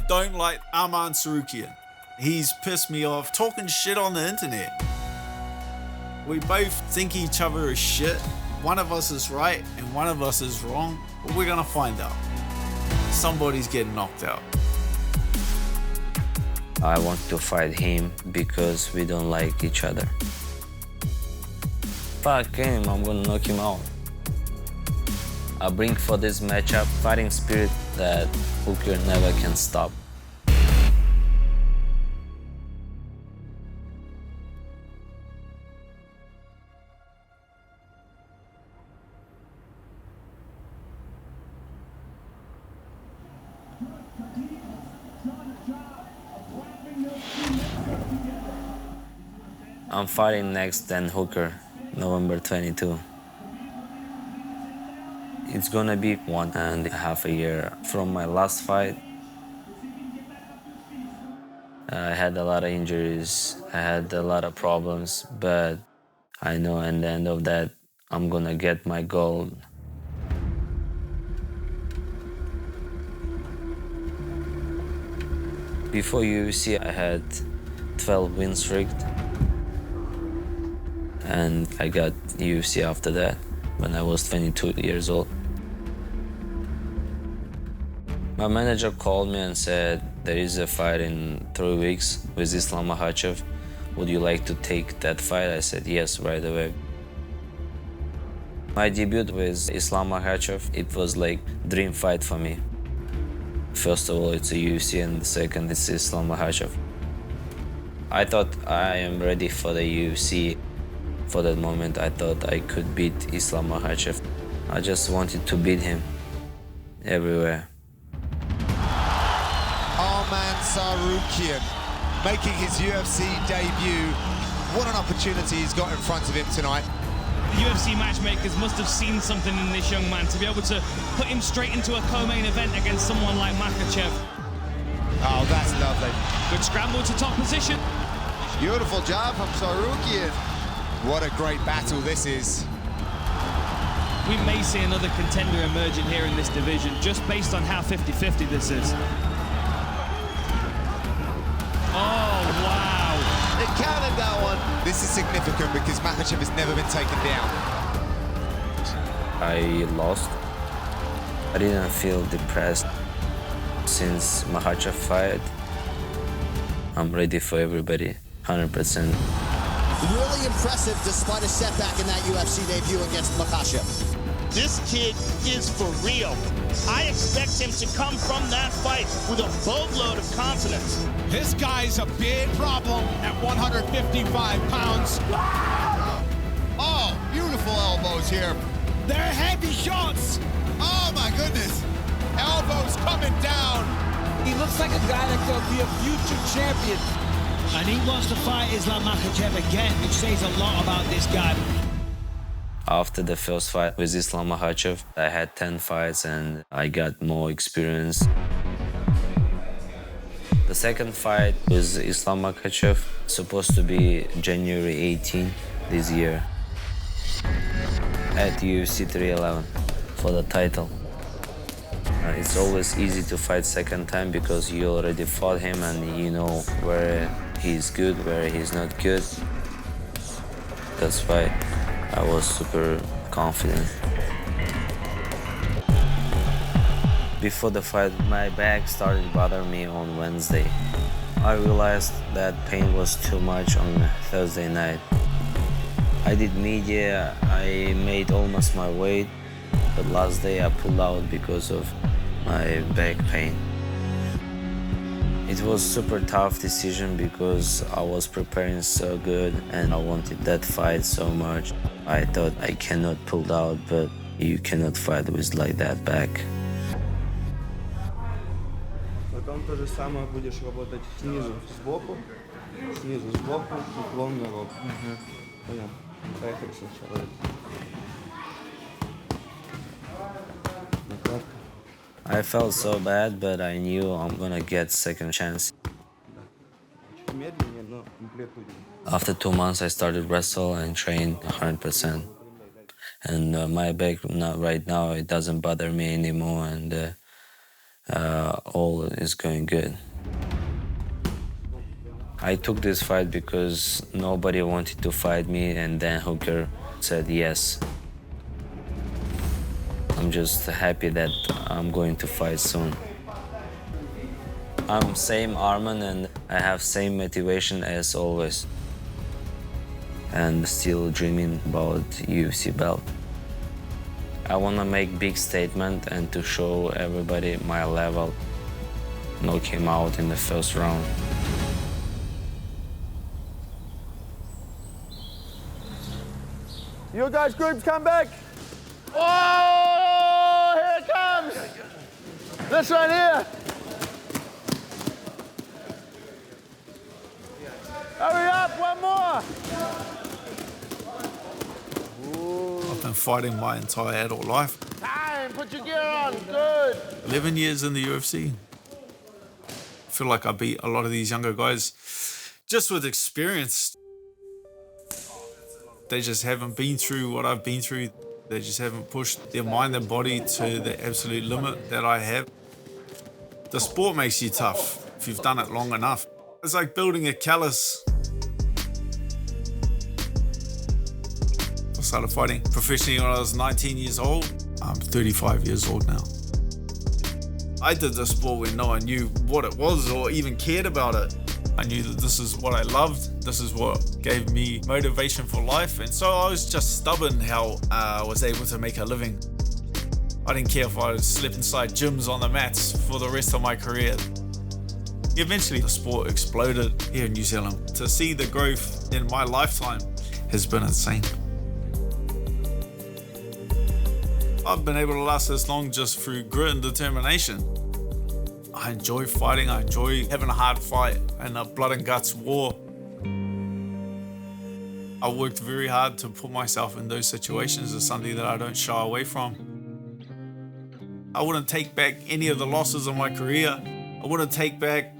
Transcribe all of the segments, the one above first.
don't like Arman Tsarukyan. He's pissed me off talking shit on the internet. We both think each other is shit. One of us is right and one of us is wrong, but we're gonna find out. Somebody's getting knocked out. I want to fight him because we don't like each other. Fuck him, I'm gonna knock him out. I bring for this matchup fighting spirit that Hooker never can stop. I'm fighting next Dan Hooker, November 22. It's gonna be 1.5 years from my last fight. I had a lot of injuries, I had a lot of problems, but I know at the end of that, I'm gonna get my gold. Before UFC, I had 12 win streak, and I got UFC after that when I was 22 years old. My manager called me and said, there is a fight in 3 weeks with Islam Makhachev. Would you like to take that fight? I said yes right away. My debut with Islam Makhachev, it was like dream fight for me. First of all, it's a UFC, and the second, it's Islam Makhachev. I thought I am ready for the UFC. For that moment, I thought I could beat Islam Makhachev. I just wanted to beat him everywhere. Arman Tsarukyan making his UFC debut. What an opportunity he's got in front of him tonight. The UFC matchmakers must have seen something in this young man to be able to put him straight into a co-main event against someone like Makhachev. Oh, that's lovely. Good scramble to top position. Beautiful job from Tsarukyan. What a great battle this is. We may see another contender emerging here in this division just based on how 50-50 this is. Oh, wow. They counted that one. This is significant because Makhachev has never been taken down. I lost. I didn't feel depressed since Makhachev fight. I'm ready for everybody, 100%. Really impressive despite a setback in that UFC debut against Makhachev. This kid is for real. I expect him to come from that fight with a boatload of confidence. This guy's a big problem at 155 pounds. Oh, beautiful elbows here. They're heavy shots. Oh my goodness. Elbows coming down. He looks like a guy that could be a future champion. And he wants to fight Islam Makhachev again, which says a lot about this guy. After the first fight with Islam Makhachev, I had 10 fights and I got more experience. The second fight with Islam Makhachev supposed to be January 18 this year at UFC 311 for the title. It's always easy to fight second time because you already fought him and you know where he's good, where he's not good. That's why I was super confident. Before the fight, my back started bothering me on Wednesday. I realized that pain was too much on Thursday night. I did media, I made almost my weight, but last day I pulled out because of my back pain. It was a super tough decision because I was preparing so good and I wanted that fight so much. I thought I cannot pull out, but you cannot fight with like that back. Потом то же самое будешь работать снизу, сбоку, уклон на лоб. Понял? Поехали сначала. I felt so bad, but I knew I'm gonna get second chance. After 2 months, I started wrestle and train 100%. And my back right now, it doesn't bother me anymore. And all is going good. I took this fight because nobody wanted to fight me, and Dan Hooker said yes. I'm just happy that I'm going to fight soon. I'm same Arman and I have same motivation as always. And still dreaming about UFC belt. I want to make big statement and to show everybody my level. Knock him out in the first round. You guys, groups, come back. Oh, here it comes. This one here. Hurry up, one more. I've been fighting my entire adult life. Time, put your gear on, good. 11 years in the UFC. I feel like I beat a lot of these younger guys just with experience. They just haven't been through what I've been through. They just haven't pushed their mind and body to the absolute limit that I have. The sport makes you tough if you've done it long enough. It's like building a callus. I started fighting professionally when I was 19 years old. I'm 35 years old now. I did the sport when no one knew what it was or even cared about it. I knew that this is what I loved. This is what gave me motivation for life. And so I was just stubborn how I was able to make a living. I didn't care if I would slip inside gyms on the mats for the rest of my career. Eventually the sport exploded here in New Zealand. To see the growth in my lifetime has been insane. I've been able to last this long just through grit and determination. I enjoy fighting, I enjoy having a hard fight and a blood and guts war. I worked very hard to put myself in those situations. It's something that I don't shy away from. I wouldn't take back any of the losses of my career. I wouldn't take back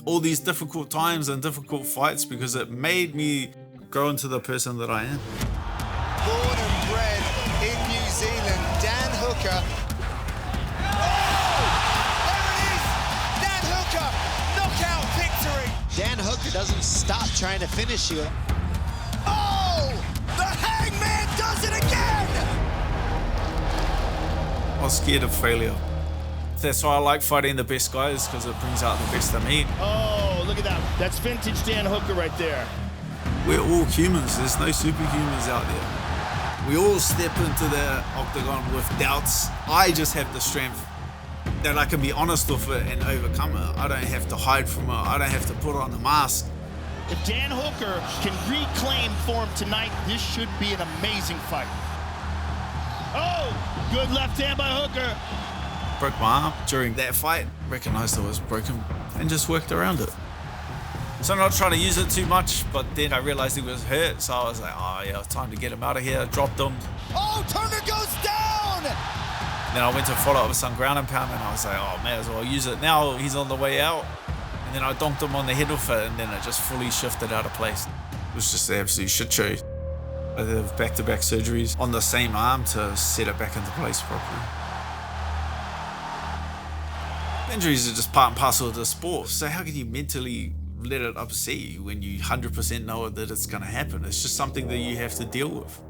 all these difficult times and difficult fights because it made me grow into the person that I am. Born and bred in New Zealand, Dan Hooker. Dan Hooker doesn't stop trying to finish you. Oh! The Hangman does it again! I was scared of failure. That's why I like fighting the best guys, because it brings out the best of me. Oh, look at that. That's vintage Dan Hooker right there. We're all humans. There's no superhumans out there. We all step into the octagon with doubts. I just have the strength that I can be honest with it and overcome it. I don't have to hide from it. I don't have to put on a mask. If Dan Hooker can reclaim form tonight, this should be an amazing fight. Oh, good left hand by Hooker. Broke my arm during that fight, recognized it was broken, and just worked around it. So I'm not trying to use it too much, but then I realized he was hurt, so I was like, oh yeah, time to get him out of here. Dropped him. Oh, Turner goes down! Then I went to follow up with some ground and pound, and I was like, oh, may as well use it now. He's on the way out. And then I donked him on the head with it, and then it just fully shifted out of place. It was just an absolute shit show. I have back-to-back surgeries on the same arm to set it back into place properly. Injuries are just part and parcel of the sport. So how can you mentally let it upset you when you 100% know that it's going to happen? It's just something that you have to deal with.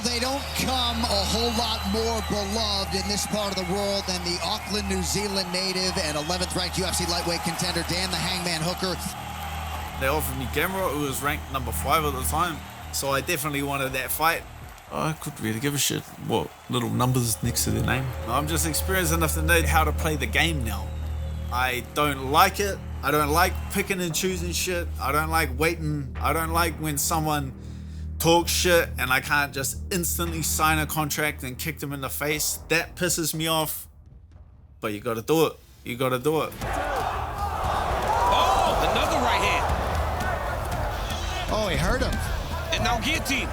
They don't come a whole lot more beloved in this part of the world than the Auckland, New Zealand native and 11th ranked UFC lightweight contender Dan the Hangman Hooker. They offered me Gamrot, who was ranked number 5 at the time, so I definitely wanted that fight. I couldn't really give a shit what little numbers next to their name. I'm just experienced enough to know how to play the game now. I don't like it. I don't like picking and choosing shit. I don't like waiting. I don't like when someone talk shit and I can't just instantly sign a contract and kick them in the face. That pisses me off. But you gotta do it. You gotta do it. Oh, another right hand. Oh, he hurt him. And now guillotine.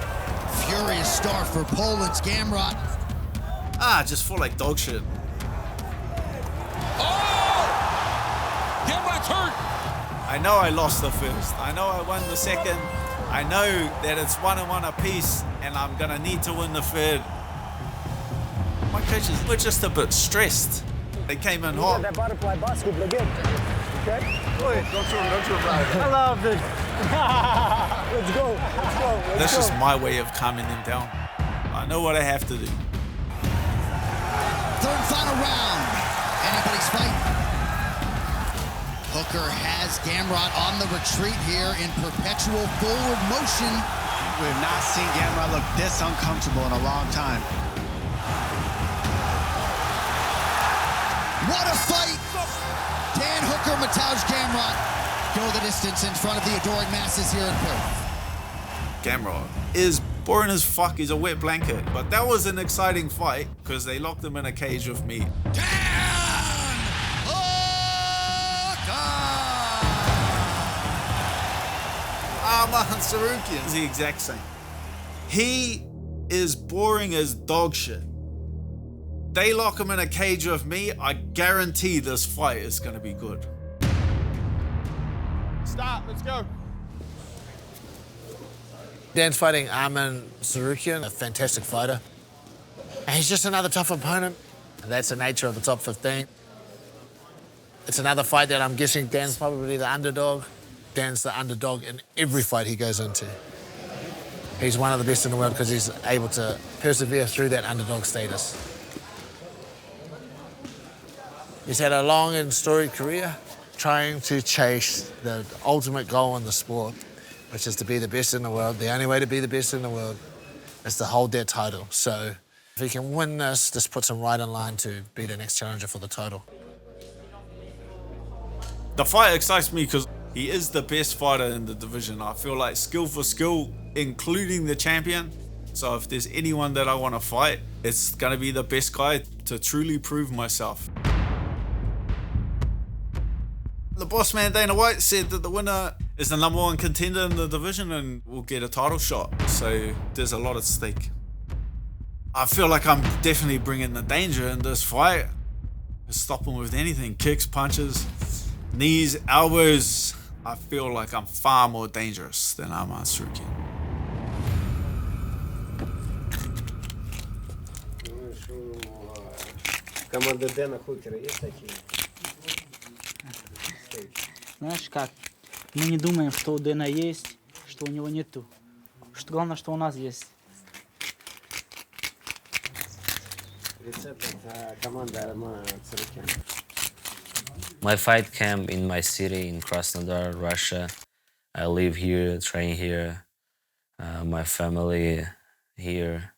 Furious start for Poland's Gamrot. I just feel like dog shit. Oh! Gamrot's hurt. I know I lost the first. I know I won the second. I know that it's 1-1 apiece, and I'm gonna need to win the third. My coaches were just a bit stressed. They came in hot. That butterfly bus would look good. Okay? Don't shoot about it. I love this. Let's go. That's just my way of calming them down. I know what I have to do. Third and final round. Anybody's fight. Hooker has Gamrot on the retreat here in perpetual forward motion. We have not seen Gamrot look this uncomfortable in a long time. What a fight! Dan Hooker, Mateusz Gamrot go the distance in front of the adoring masses here in Perth. Gamrot is boring as fuck. He's a wet blanket. But that was an exciting fight because they locked him in a cage with me. Arman Tsarukyan is the exact same. He is boring as dog shit. They lock him in a cage with me, I guarantee this fight is going to be good. Stop, let's go. Dan's fighting Arman Tsarukyan, a fantastic fighter. And he's just another tough opponent. And that's the nature of the top 15. It's another fight that I'm guessing Dan's probably the underdog. Dan's the underdog in every fight he goes into. He's one of the best in the world because he's able to persevere through that underdog status. He's had a long and storied career trying to chase the ultimate goal in the sport, which is to be the best in the world. The only way to be the best in the world is to hold that title. So if he can win this puts him right in line to be the next challenger for the title. The fight excites me because he is the best fighter in the division. I feel like skill for skill, including the champion. So if there's anyone that I want to fight, it's going to be the best guy to truly prove myself. The boss man, Dana White, said that the winner is the #1 contender in the division and will get a title shot. So there's a lot at stake. I feel like I'm definitely bringing the danger in this fight. Stop him with anything, kicks, punches, knees, elbows. I feel like I'm far more dangerous than Arman Tsarukyan. Команда Дэна Хукера есть такие? Знаешь как? Мы не думаем, что у Дэна есть, что у него нету. Главное, что у нас есть. Рецепт от команды Армана Tsarukyan. My fight camp in my city in Krasnodar, Russia. I live here, train here. My family here.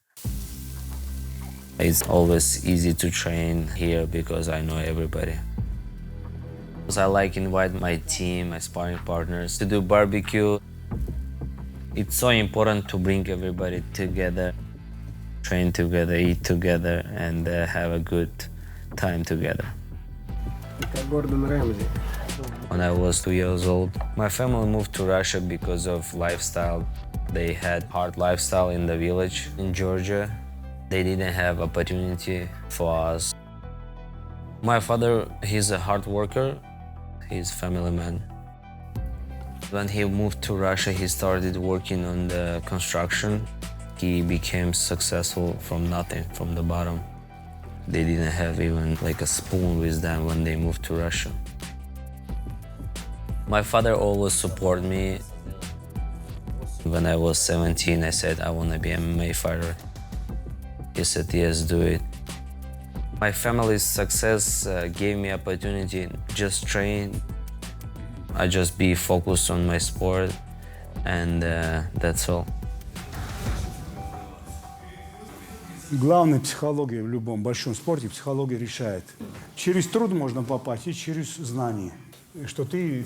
It's always easy to train here because I know everybody. I like invite my team, my sparring partners to do barbecue. It's so important to bring everybody together, train together, eat together, and have a good time together. When I was 2 years old, my family moved to Russia because of lifestyle. They had hard lifestyle in the village in Georgia. They didn't have opportunity for us. My father, he's a hard worker. He's a family man. When he moved to Russia, he started working on the construction. He became successful from nothing, from the bottom. They didn't have even like a spoon with them when they moved to Russia. My father always supported me. When I was 17, I said I want to be an MMA fighter. He said, yes, do it. My family's success gave me opportunity just train. I just be focused on my sport, and that's all. Главная психология в любом большом спорте, психология решает. Через труд можно попасть и через знание. Что ты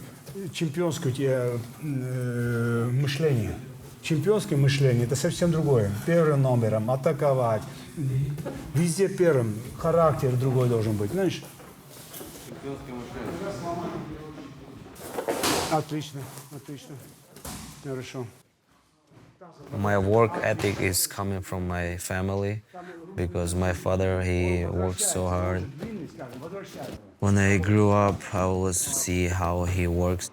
чемпионское у тебя мышление. Чемпионское мышление – это совсем другое. Первым номером атаковать. Везде первым. Характер другой должен быть, знаешь? Чемпионское мышление. Отлично, отлично. Хорошо. My work ethic is coming from my family because my father, he works so hard. When I grew up, I always see how he works.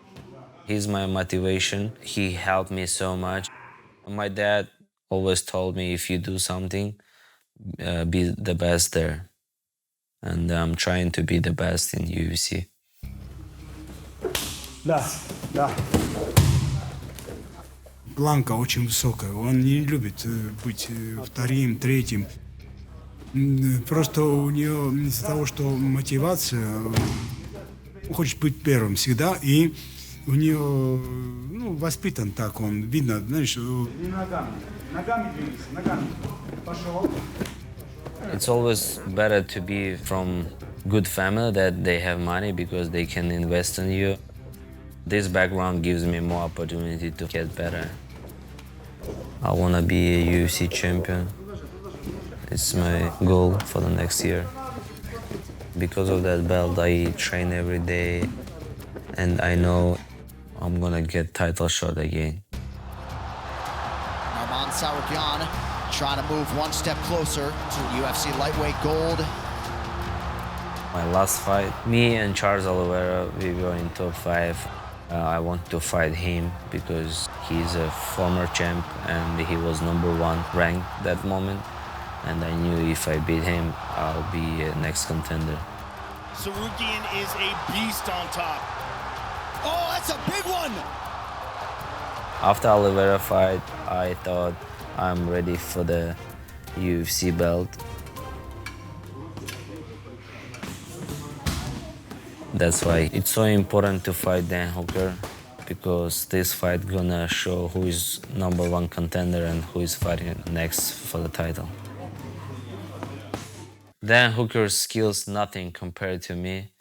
He's my motivation. He helped me so much. My dad always told me, if you do something, be the best there. and I'm trying to be the best in UFC. Да, да. Планка очень высокая. Он не любит быть вторым, третьим. Просто у него из-за того, что мотивация, он хочет быть первым всегда, и у него, ну, воспитан так, он видно, знаешь, не ногами, ногами двигайся, ногами. Пошел. It's always better to be from good family that they have money because they can invest in you. This background gives me more opportunity to get better. I want to be a UFC champion. It's my goal for the next year. Because of that belt, I train every day, and I know I'm gonna get title shot again. Arman Tsarukyan trying to move one step closer to UFC lightweight gold. My last fight, me and Charles Oliveira, we were in top 5. I want to fight him because he's a former champ and he was #1 ranked that moment. And I knew if I beat him, I'll be a next contender. Tsarukyan is a beast on top. Oh, that's a big one! After Oliveira fight, I thought I'm ready for the UFC belt. That's why it's so important to fight Dan Hooker, because this fight gonna show who is #1 contender and who is fighting next for the title. Dan Hooker's skills nothing compared to me.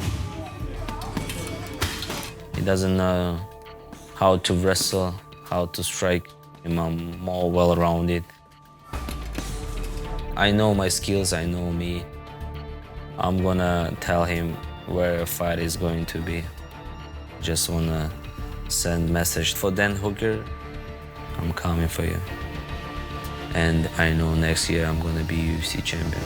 He doesn't know how to wrestle, how to strike. I'm more well-rounded. I know my skills, I know me. I'm gonna tell him where a fight is going to be. Just wanna send message for Dan Hooker. I'm coming for you. And I know next year I'm gonna be UFC champion.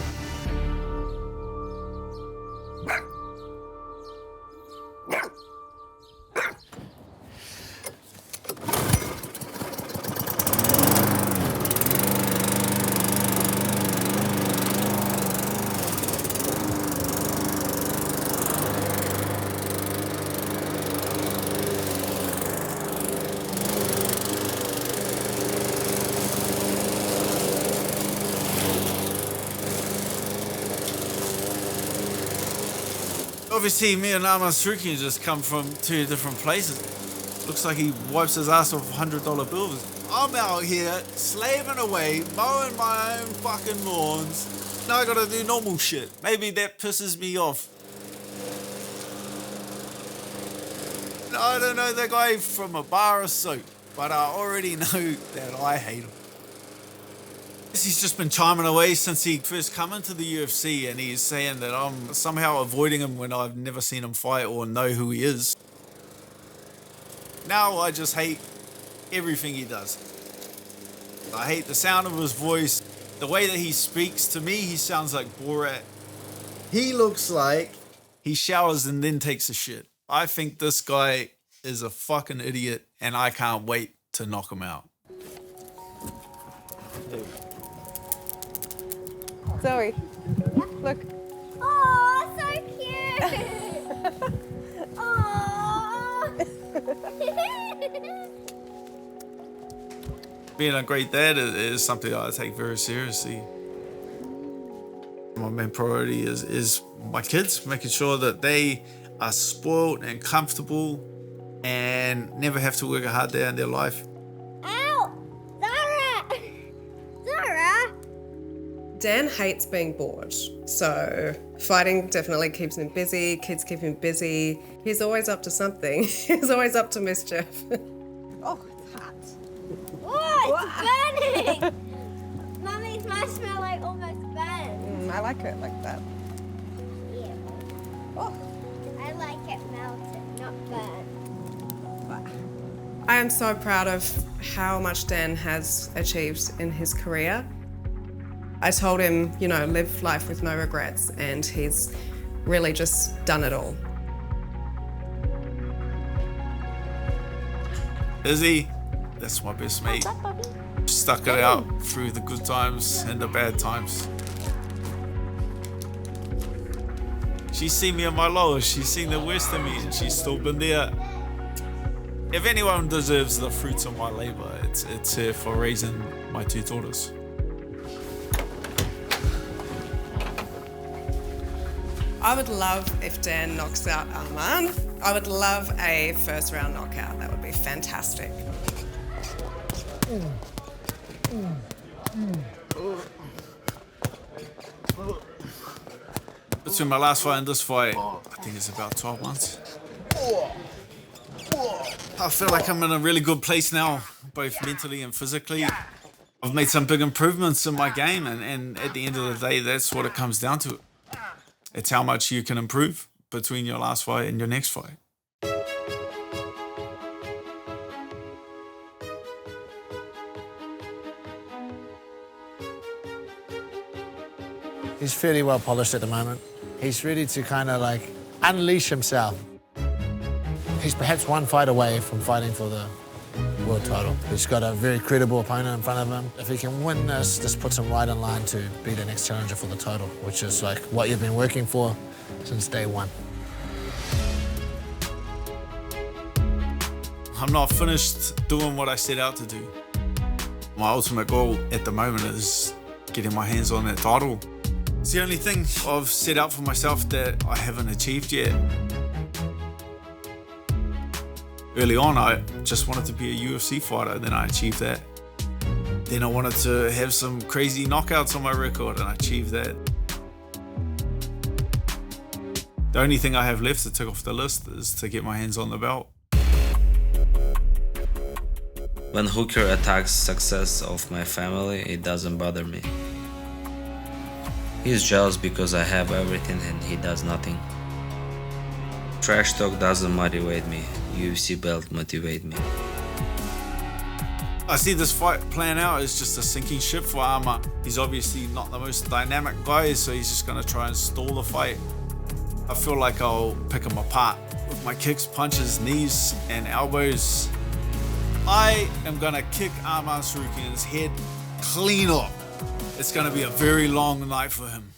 Obviously, me and Arman Tsarukyan just come from 2 different places. Looks like he wipes his ass off $100 bills. I'm out here slaving away, mowing my own fucking lawns. Now I gotta do normal shit. Maybe that pisses me off. I don't know the guy from a bar of soap, but I already know that I hate him. He's just been chiming away since he first come into the UFC, and he's saying that I'm somehow avoiding him when I've never seen him fight or know who he is. Now I just hate everything he does. I hate the sound of his voice, the way that he speaks. To me, he sounds like Borat. He looks like he showers and then takes a shit. I think this guy is a fucking idiot, and I can't wait to knock him out. Zoe, look. Oh, so cute. Oh. Being a great dad is something I take very seriously. My main priority is my kids, making sure that they are spoiled and comfortable and never have to work a hard day in their life. Ow! Zara! Zara! Dan hates being bored, so fighting definitely keeps him busy, kids keep him busy. He's always up to something. He's always up to mischief. Oh, it's hot. Oh, it's burning! Mummy's marshmallow almost burned. I like it like that. Yeah. Oh. I like it melted, not burned. I am so proud of how much Dan has achieved in his career. I told him, you know, live life with no regrets, and he's really just done it all. Izzy, that's my best mate. Stuck it out through the good times and the bad times. She's seen me at my lowest. She's seen the worst of me, and she's still been there. If anyone deserves the fruits of my labor, it's her for raising my 2 daughters. I would love if Dan knocks out Arman. I would love a first round knockout. That would be fantastic. Between my last fight and this fight, I think it's about 12 months. I feel like I'm in a really good place now, both mentally and physically. I've made some big improvements in my game, and at the end of the day, that's what it comes down to. It's how much you can improve between your last fight and your next fight. He's fairly well polished at the moment. He's ready to kind of like unleash himself. He's perhaps one fight away from fighting for the world title. He's got a very credible opponent in front of him. If he can win this puts him right in line to be the next challenger for the title, which is like what you've been working for since day one. I'm not finished doing what I set out to do. My ultimate goal at the moment is getting my hands on that title. It's the only thing I've set out for myself that I haven't achieved yet. Early on, I just wanted to be a UFC fighter, then I achieved that. Then I wanted to have some crazy knockouts on my record, and I achieved that. The only thing I have left to tick off the list is to get my hands on the belt. When Hooker attacks success of my family, it doesn't bother me. He's jealous because I have everything and he does nothing. Trash talk doesn't motivate me. UFC belt motivate me. I see this fight playing out as just a sinking ship for Arman. He's obviously not the most dynamic guy, so he's just gonna try and stall the fight. I feel like I'll pick him apart with my kicks, punches, knees, and elbows. I am gonna kick Arman Tsarukyan's head clean off. It's gonna be a very long night for him.